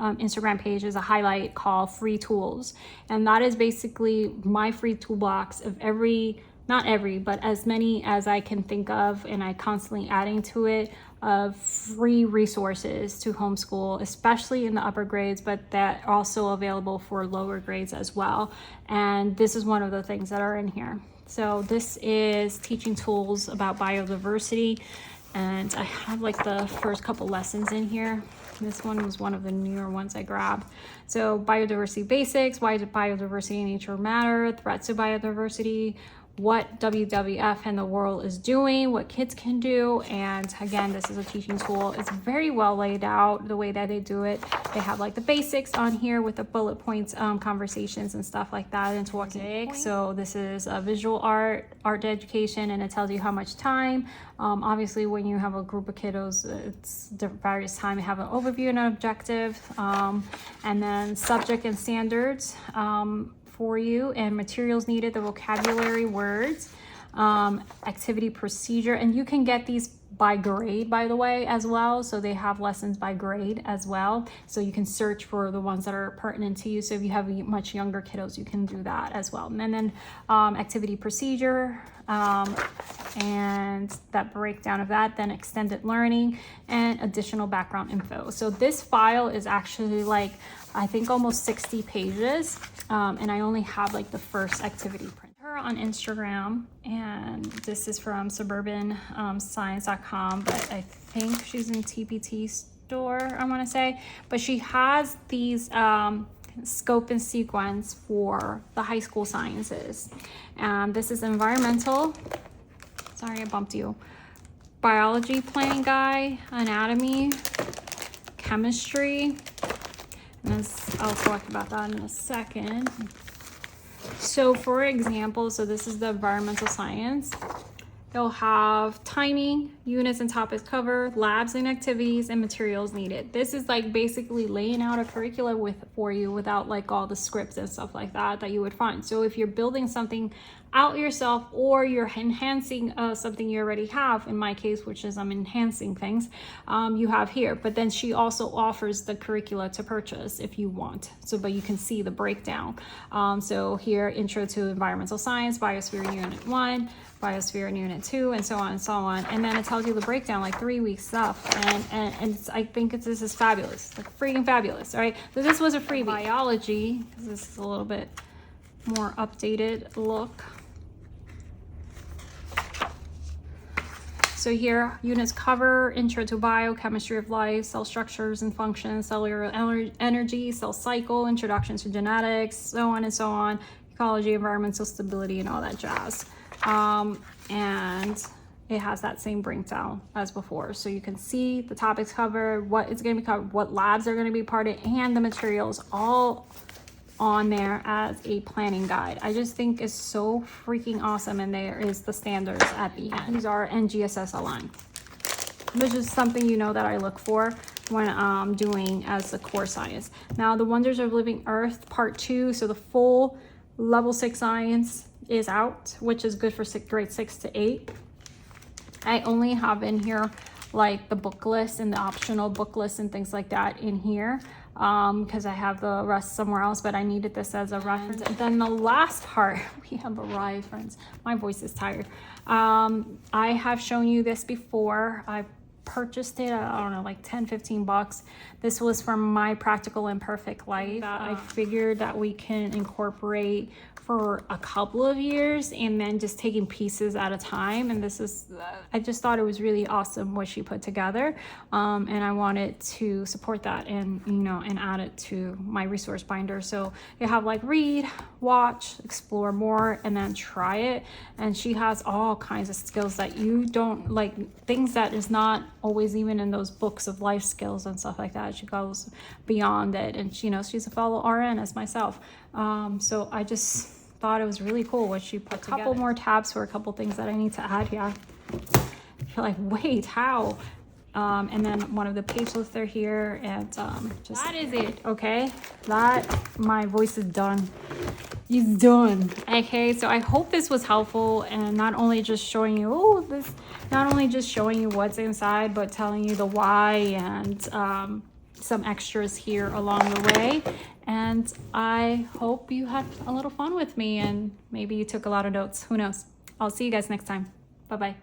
Instagram page is a highlight called Free Tools. And that is basically my free toolbox of every not every, but as many as I can think of, and I constantly adding to it, of free resources to homeschool, especially in the upper grades, but that also available for lower grades as well. And this is one of the things that are in here. So this is teaching tools about biodiversity, and I have like the first couple lessons in here. This one was one of the newer ones I grabbed. So biodiversity basics, why does biodiversity and nature matter, threats to biodiversity, what WWF and the world is doing, what kids can do. And again, this is a teaching tool. It's very well laid out the way that they do it. They have like the basics on here with the bullet points, conversations and stuff like that, and talking. So this is a visual art education, and it tells you how much time. Obviously when you have a group of kiddos, it's different various time. You have an overview and an objective, and then subject and standards for you, and materials needed, the vocabulary, words, activity procedure, and you can get these by grade, by the way, as well. So they have lessons by grade as well, so you can search for the ones that are pertinent to you. So if you have much younger kiddos, you can do that as well. And then activity procedure, and that breakdown of that, then extended learning and additional background info. So this file is actually like, I think almost 60 pages, and I only have like the first activity print. Her on Instagram, and this is from Suburban Science.com, but I think she's in TPT store, I want to say. But she has these scope and sequence for the high school sciences. This is environmental, sorry I bumped you, biology planning guide, anatomy, chemistry, and I'll talk about that in a second. So for example, so this is the environmental science. They'll have timing, units and topics covered, labs and activities, and materials needed. This is like basically laying out a curriculum for you without like all the scripts and stuff like that you would find. So if you're building something out yourself, or you're enhancing something you already have, in my case, which is I'm enhancing things, you have here. But then she also offers the curricula to purchase if you want. So, but you can see the breakdown. So here, intro to environmental science, biosphere unit 1, biosphere in unit 2, and so on and so on. And then it tells you the breakdown, like 3-week stuff. And it's, I think this is fabulous, like freaking fabulous. All right, so this was a freebie. Biology, because this is a little bit more updated look. So here, units cover intro to biochemistry of life, cell structures and functions, cellular energy, cell cycle, introduction to genetics, so on and so on, ecology, environmental stability, and all that jazz. And it has that same breakdown as before. So you can see the topics covered, what is going to be covered, what labs are going to be part of, and the materials all on there as a planning guide. I just think it's so freaking awesome. And there is the standards at the end. These are NGSS aligned, which is something you know that I look for when I'm doing as a core science. Now, the Wonders of Living Earth Part 2, so the full level 6 science is out, which is good for grade 6 to 8. I only have in here like the book list and the optional book list and things like that in here, because I have the rest somewhere else, but I needed this as a reference. And then the last part, we have arrived, friends. My voice is tired. I have shown you this before. I purchased it, I don't know, like 10-15 bucks. This was from My Practical Imperfect Life. I figured that we can incorporate for a couple of years and then just taking pieces at a time. And this is, I just thought it was really awesome what she put together. And I wanted to support that and, you know, and add it to my resource binder. So you have like read, watch, explore more, and then try it. And she has all kinds of skills that you don't like, things that is not always even in those books of life skills and stuff like that. She goes beyond it. And she, you know, she's a fellow RN as myself. So I just thought it was really cool what she put together. A couple more tabs for a couple things that I need to add here. You're like, wait, how? And then one of the page lists are here, and just that is it. Okay, that my voice is done. It's done. Okay, so I hope this was helpful, and not only just showing you not only just showing you what's inside, but telling you the why and some extras here along the way. And I hope you had a little fun with me, and maybe you took a lot of notes. Who knows? I'll see you guys next time. Bye-bye.